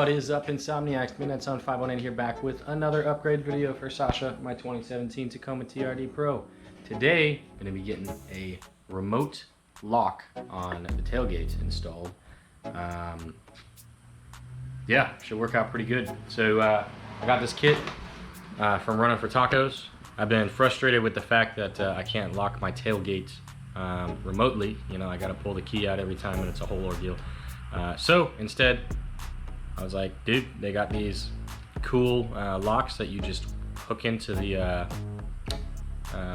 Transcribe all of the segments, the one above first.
What is up, Insomniacs? Midnight on 518 here, back with another upgrade video for Sasha, my 2017 Tacoma TRD Pro. Today, I'm going to be getting a remote lock on the tailgate installed. Yeah, should work out pretty good. So I got this kit from Running for Tacos. I've been frustrated with the fact that I can't lock my tailgate remotely. You know, I got to pull the key out every time and it's a whole ordeal. So instead, I was like, dude, they got these cool locks that you just hook into the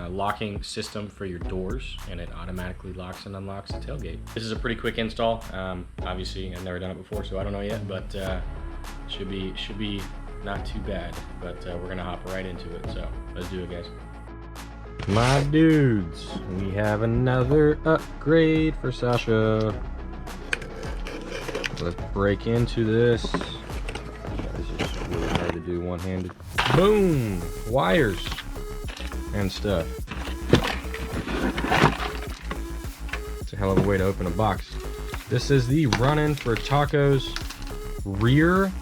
locking system for your doors, and it automatically locks and unlocks the tailgate. This is a pretty quick install. Obviously, I've never done it before, so I don't know yet, but should be not too bad. But we're gonna hop right into it. So let's do it, guys. My dudes, we have another upgrade for Sasha. Let's break into this. This is really hard to do one-handed. Boom! Wires and stuff. It's a hell of a way to open a box. This is the Running for Tacos rear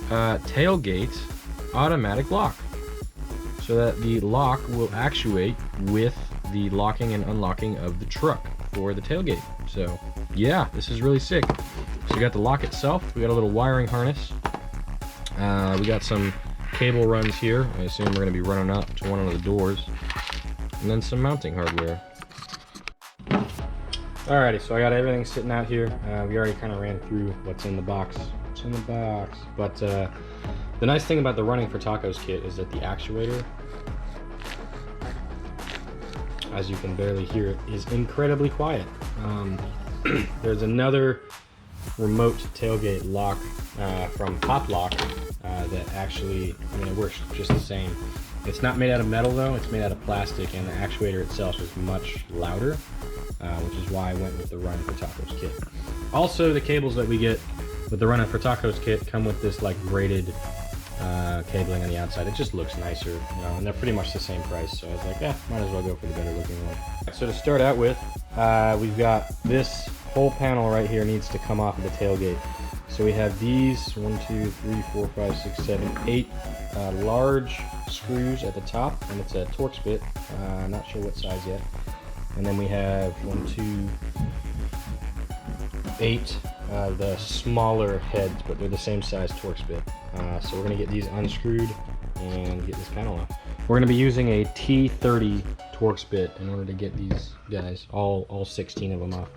tailgate automatic lock, so that the lock will actuate with the locking and unlocking of the truck for the tailgate. So yeah, this is really sick. So we got the lock itself, we got a little wiring harness, we got some cable runs here. I assume we're going to be running up to one of the doors, and then some mounting hardware. Alrighty, so I got everything sitting out here. We already kind of ran through what's in the box. What's in the box? But the nice thing about the Running for Tacos kit is that the actuator, as you can barely hear it, is incredibly quiet. There's another remote tailgate lock from Pop Lock that actually, I mean, it works just the same. It's not made out of metal though, it's made out of plastic, and the actuator itself is much louder, which is why I went with the Running for Tacos kit. Also, the cables that we get with the Running for Tacos kit come with this like braided cabling on the outside. It just looks nicer, you know, and they're pretty much the same price, so I was like, yeah, might as well go for the better looking one. So to start out with, we've got this whole panel right here needs to come off of the tailgate. So we have these 1, 2, 3, 4, 5, 6, 7, 8 large screws at the top, and it's a Torx bit, not sure what size yet. And then we have 1, 2, 8 the smaller heads, but they're the same size Torx bit. So we're gonna get these unscrewed and get this panel off. We're gonna be using a T30 Torx bit in order to get these guys, all 16 of them off.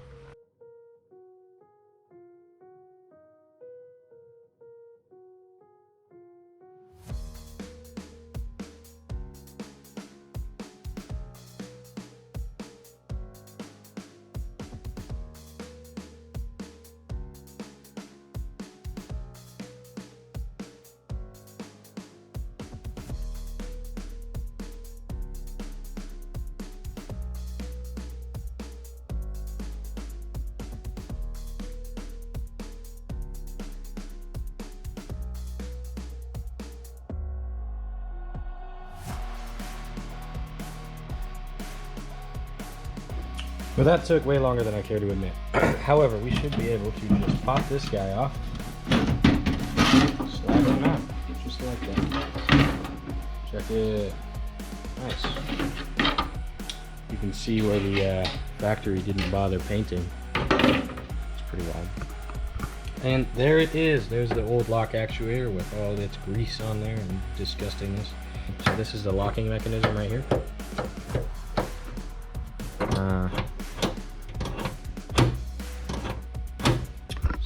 Well, that took way longer than I care to admit. However, we should be able to just pop this guy off, slide him out, just like that. Check it. Nice. You can see where the factory didn't bother painting. It's pretty wild. And there it is. There's the old lock actuator with all its grease on there and disgustingness. So this is the locking mechanism right here.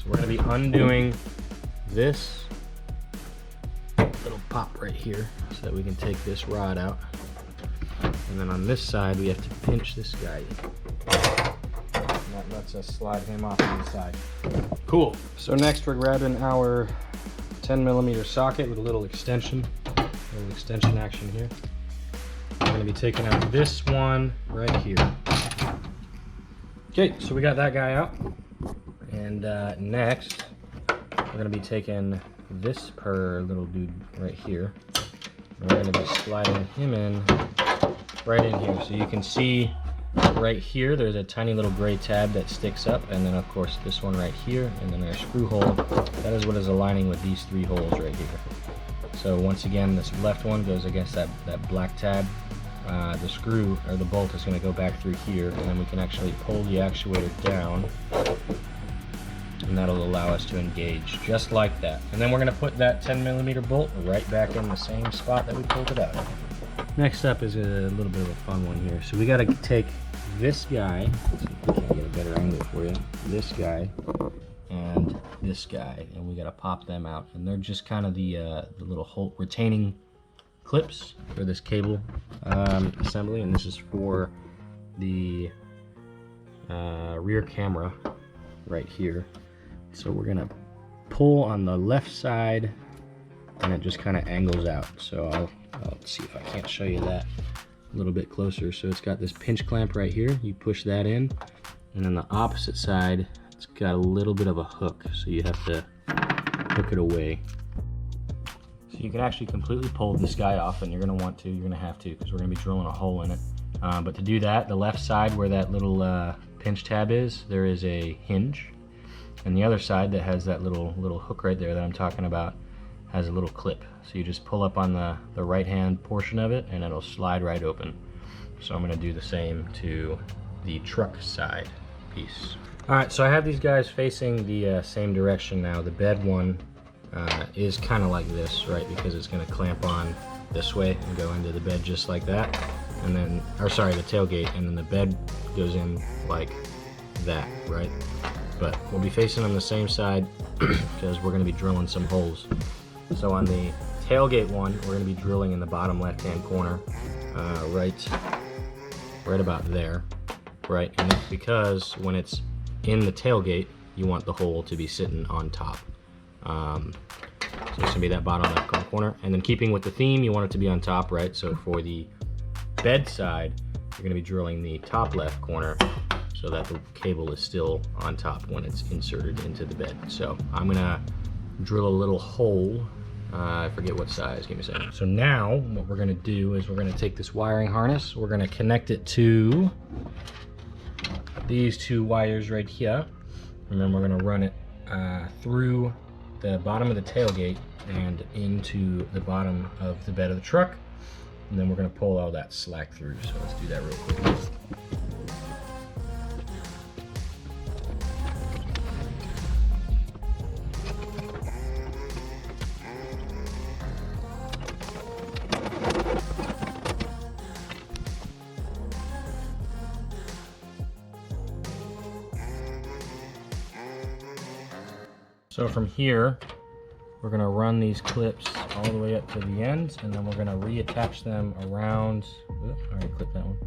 We're going to be undoing this little pop right here so that we can take this rod out. And then on this side, we have to pinch this guy. And that lets us slide him off on the side. Cool. So next, we're grabbing our 10mm socket with a little extension action here. We're going to be taking out this one right here. Okay, so we got that guy out. And next, we're going to be taking this little dude right here. And we're going to be sliding him in right in here. So you can see right here, there's a tiny little gray tab that sticks up, and then of course this one right here, and then there's a screw hole. That is what is aligning with these 3 holes right here. So once again, this left one goes against that black tab. The screw or the bolt is going to go back through here, and then we can actually pull the actuator down, and that'll allow us to engage just like that. And then we're going to put that 10mm bolt right back in the same spot that we pulled it out of. Next up is a little bit of a fun one here. So we got to take this guy, let's see if we can get a better angle for you, this guy and this guy, and we got to pop them out, and they're just kind of the little hole retaining clips for this cable assembly, and this is for the rear camera right here. So we're gonna pull on the left side, and it just kind of angles out. So I'll see if I can't show you that a little bit closer. So it's got this pinch clamp right here. You push that in, and then the opposite side, it's got a little bit of a hook, so you have to hook it away. So you can actually completely pull this guy off, and you're going to want to, you're going to have to, because we're going to be drilling a hole in it. But to do that, the left side where that little pinch tab is, there is a hinge. And the other side that has that little hook right there that I'm talking about has a little clip. So you just pull up on the right hand portion of it, and it'll slide right open. So I'm going to do the same to the truck side piece. Alright, so I have these guys facing the same direction now. The bed one is kind of like this, right? Because it's going to clamp on this way and go into the bed just like that. And then, or sorry, the tailgate, and then the bed goes in like that, right? But we'll be facing on the same side because we're going to be drilling some holes. So on the tailgate one, we're going to be drilling in the bottom left-hand corner, right about there, right? And that's because when it's in the tailgate, you want the hole to be sitting on top. So it's going to be that bottom left corner. And then keeping with the theme, you want it to be on top, right? So for the bed side, you're going to be drilling the top left corner so that the cable is still on top when it's inserted into the bed. So I'm going to drill a little hole. I forget what size, give me a second. So now what we're going to do is we're going to take this wiring harness, we're going to connect it to these 2 wires right here, and then we're going to run it through the bottom of the tailgate and into the bottom of the bed of the truck, and then we're going to pull all that slack through. So let's do that real quick. So from here, we're going to run these clips all the way up to the ends, and then we're going to reattach them around, I already clipped that one,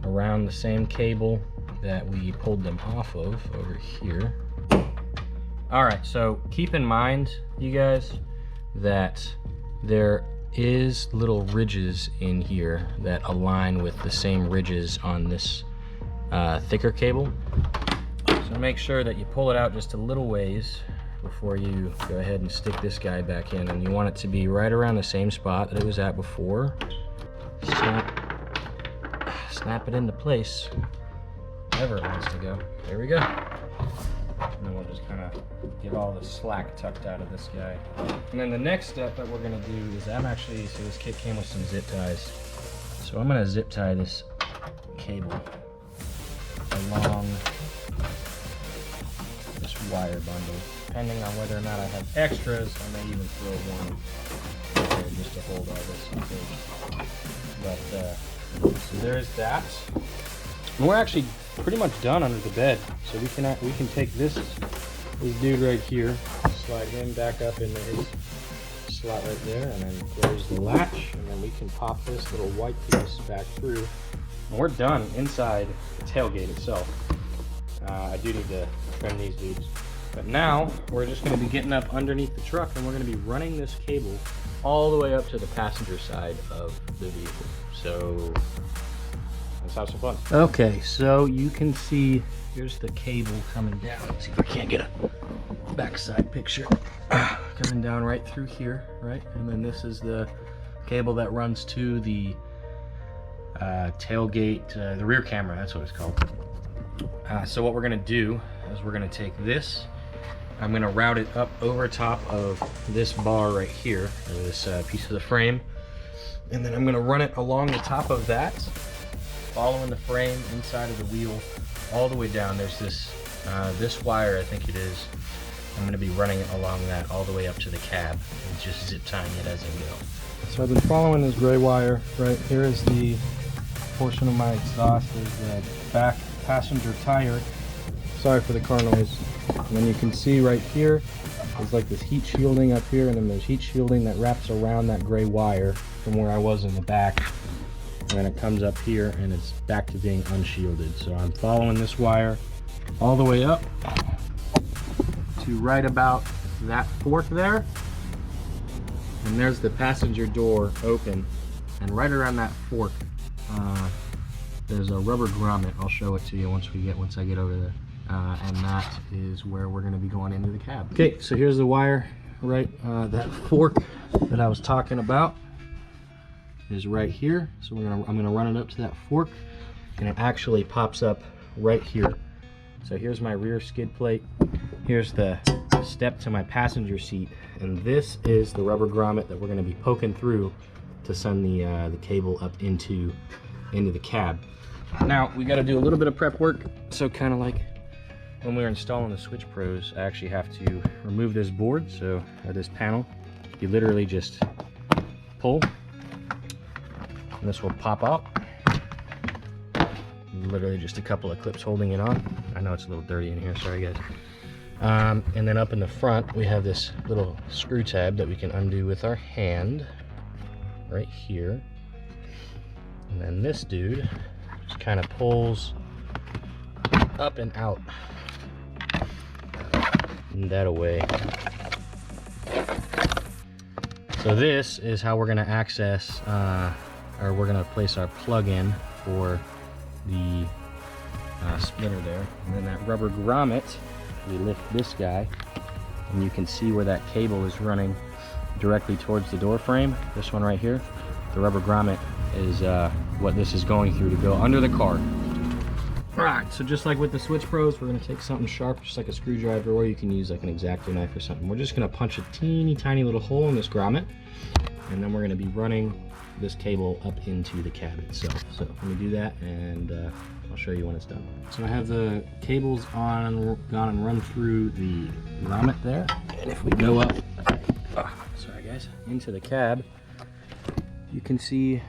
around the same cable that we pulled them off of over here. Alright, so keep in mind, you guys, that there is little ridges in here that align with the same ridges on this thicker cable. So make sure that you pull it out just a little ways before you go ahead and stick this guy back in, and you want it to be right around the same spot that it was at before. Snap it into place, wherever it wants to go. There we go. And then we'll just kind of get all the slack tucked out of this guy. And then the next step that we're going to do is so this kit came with some zip ties. So I'm going to zip tie this cable along this wire bundle. Depending on whether or not I have extras, I may even throw one there just to hold all this in place. But so there's that. And we're actually pretty much done under the bed. So we can take this dude right here, slide him back up into his slot right there, and then close the latch, and then we can pop this little white piece back through, and we're done inside the tailgate itself. I do need to trim these dudes. But now we're just going to be getting up underneath the truck, and we're going to be running this cable all the way up to the passenger side of the vehicle. So let's have some fun. Okay, so you can see here's the cable coming down. Let's see if I can't get a backside picture. Coming down right through here, right? And then this is the cable that runs to the tailgate, the rear camera, that's what it's called. So what we're gonna do is we're gonna take this, I'm gonna route it up over top of this bar right here, or this piece of the frame, and then I'm gonna run it along the top of that, following the frame inside of the wheel all the way down. There's this this wire, I think it is. I'm going to be running it along that all the way up to the cab and just zip tying it as I go. So I've been following this gray wire. Right here is the portion of my exhaust. There's the back passenger tire. Sorry for the car noise. And then you can see right here, there's like this heat shielding up here, and then there's heat shielding that wraps around that gray wire from where I was in the back. And then it comes up here and it's back to being unshielded. So I'm following this wire all the way up to right about that fork there, and there's the passenger door open, and right around that fork there's a rubber grommet. I'll show it to you once I get over there, and that is where we're going to be going into the cab. Okay, so here's the wire. Right, that fork that I was talking about is right here. So I'm gonna run it up to that fork, and it actually pops up right here. So here's my rear skid plate. Here's the step to my passenger seat, and this is the rubber grommet that we're going to be poking through to send the cable up into the cab. Now we got to do a little bit of prep work. So kind of like when we were installing the Switch Pros, I actually have to remove this board, or this panel. You literally just pull, and this will pop out. Literally just a couple of clips holding it on. I know it's a little dirty in here, sorry guys. And then up in the front we have this little screw tab that we can undo with our hand right here, and then this dude just kind of pulls up and out and that away. So this is how we're going to access or we're going to place our plug-in for the splitter there. And then that rubber grommet, we lift this guy, and you can see where that cable is running directly towards the door frame. This one right here, the rubber grommet is what this is going through to go under the car. Alright, so just like with the Switch Pros, we're going to take something sharp, just like a screwdriver, or you can use like an X-Acto knife or something. We're just going to punch a teeny tiny little hole in this grommet, and then we're going to be running this cable up into the cab itself. So let me do that, and I'll show you when it's done. So I have the cables gone and run through the grommet there, and if we go up, sorry guys, into the cab, you can see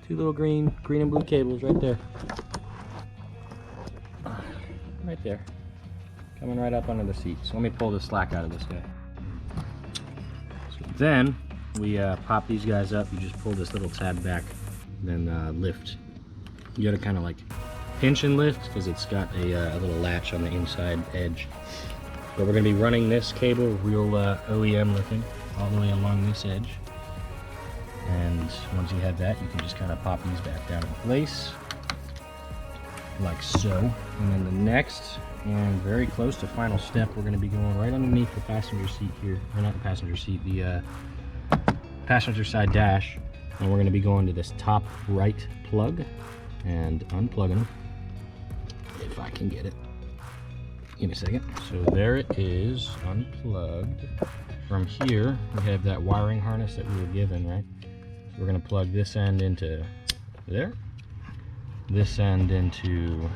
two little green and blue cables right there. Right there, coming right up under the seat. So let me pull the slack out of this guy. So then we pop these guys up. You just pull this little tab back, then lift. You gotta kind of like pinch and lift because it's got a little latch on the inside edge. But we're gonna be running this cable real OEM looking all the way along this edge. And once you have that, you can just kind of pop these back down in place, like so. And then the next and very close to final step, we're going to be going right underneath the passenger seat here, or not the passenger seat, the passenger side dash, and we're going to be going to this top right plug and unplugging them, if I can get it. Give me a second. So there it is, unplugged. From here we have that wiring harness that we were given, right? So we're going to plug this end into there, this end into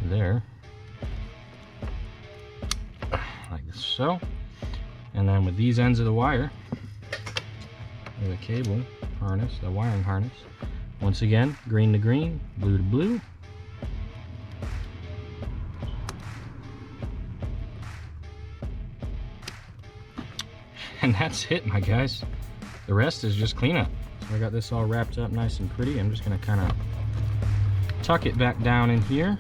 there, like so. And then with these ends of the wire, the cable harness, the wiring harness, once again, green to green, blue to blue. And that's it, my guys. The rest is just cleanup. So I got this all wrapped up nice and pretty. I'm just gonna kind of tuck it back down in here.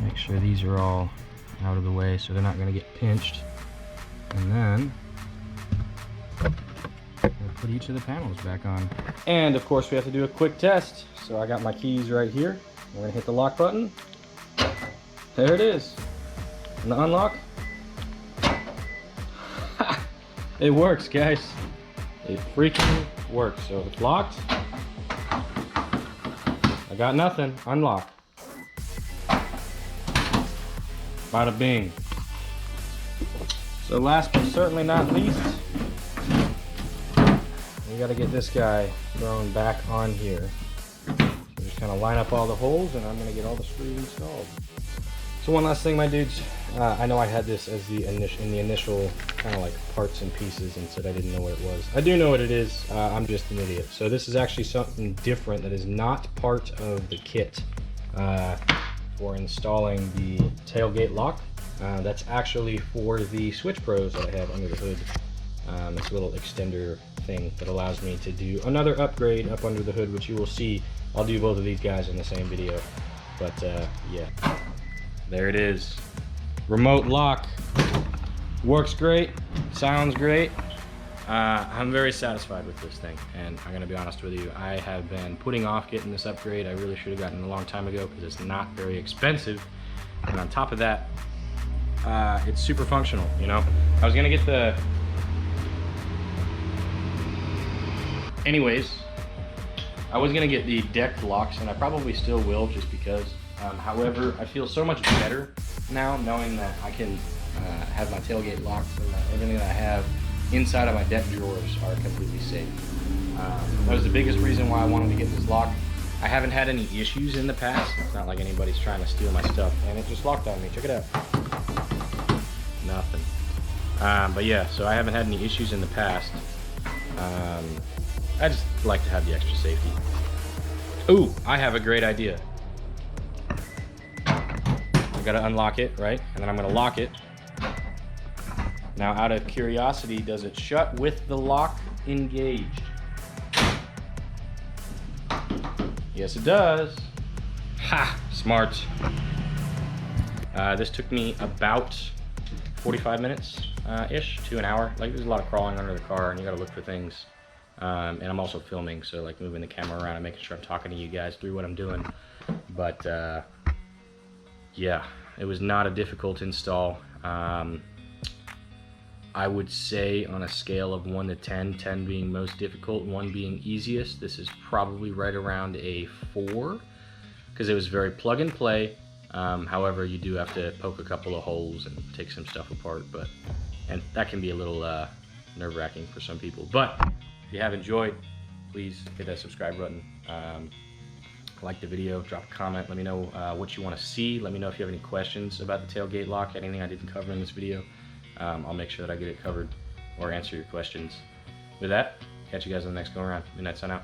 Make sure these are all out of the way so they're not gonna get pinched. And then we'll put each of the panels back on. And of course we have to do a quick test. So I got my keys right here. We're gonna hit the lock button. There it is. And the unlock. It works, guys. It freaking works. So if it's locked, I got nothing. Unlock. Bada bing. So last but certainly not least, we got to get this guy thrown back on here. So just kind of line up all the holes, and I'm going to get all the screws installed. So one last thing, my dudes. I know I had this as the initial kind of like parts and pieces and said I didn't know what it was. I do know what it is. I'm just an idiot. So this is actually something different that is not part of the kit for installing the tailgate lock. That's actually for the Switch Pros that I have under the hood. It's a little extender thing that allows me to do another upgrade up under the hood, which you will see. I'll do both of these guys in the same video. But yeah, there it is. Remote lock. Works great, sounds great. I'm very satisfied with this thing, and I'm gonna be honest with you, I have been putting off getting this upgrade. I really should have gotten it a long time ago because it's not very expensive, and on top of that, it's super functional, you know? I was gonna get the... Anyways, I was gonna get the decked locks, and I probably still will just because. However, I feel so much better now knowing that I can have my tailgate locked and that everything that I have inside of my deck drawers are completely safe. That was the biggest reason why I wanted to get this lock. I haven't had any issues in the past. It's not like anybody's trying to steal my stuff, and it just locked on me. Check it out. Nothing. But yeah, so I haven't had any issues in the past. I just like to have the extra safety. Ooh, I have a great idea. I gotta unlock it, right? And then I'm gonna lock it. Now, out of curiosity, does it shut with the lock engaged? Yes, it does. Ha! Smart. This took me about 45 minutes-ish to an hour. Like, there's a lot of crawling under the car, and you gotta look for things. And I'm also filming, so like moving the camera around and making sure I'm talking to you guys through what I'm doing. But yeah, it was not a difficult install. I would say on a scale of 1 to 10, 10 being most difficult, 1 being easiest, this is probably right around a 4, because it was very plug and play. However, you do have to poke a couple of holes and take some stuff apart, and that can be a little nerve-wracking for some people. But if you have enjoyed, please hit that subscribe button. Like the video, drop a comment, let me know what you want to see. Let me know if you have any questions about the tailgate lock, anything I didn't cover in this video. I'll make sure that I get it covered or answer your questions. With that, catch you guys on the next go around. Midnight sign out.